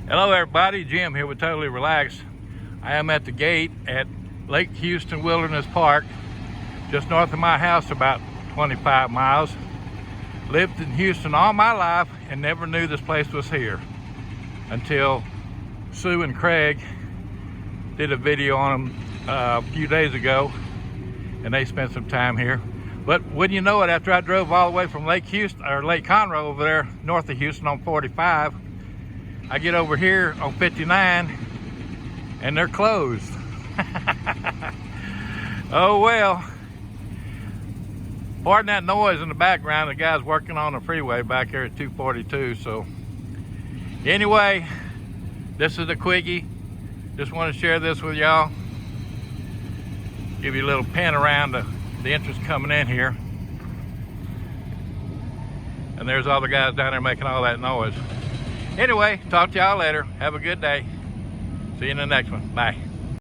Hello everybody, Jim here with Totally Relaxed. I am at the gate at Lake Houston Wilderness Park, just north of my house, about 25 miles. Lived in Houston all my life and never knew this place was here until Sue and Craig did a video on them a few days ago, and they spent some time here. But wouldn't you know it, after I drove all the way from Lake Houston, or Lake Conroe over there north of Houston on 45, I get over here on 59 and they're closed. Oh well. Pardon that noise in the background. The guy's working on the freeway back here at 242. So anyway, this is a quickie. Just want to share this with y'all. Give you a little pin around the entrance coming in here. And there's all the guys down there making all that noise. Anyway, talk to y'all later. Have a good day. See you in the next one. Bye.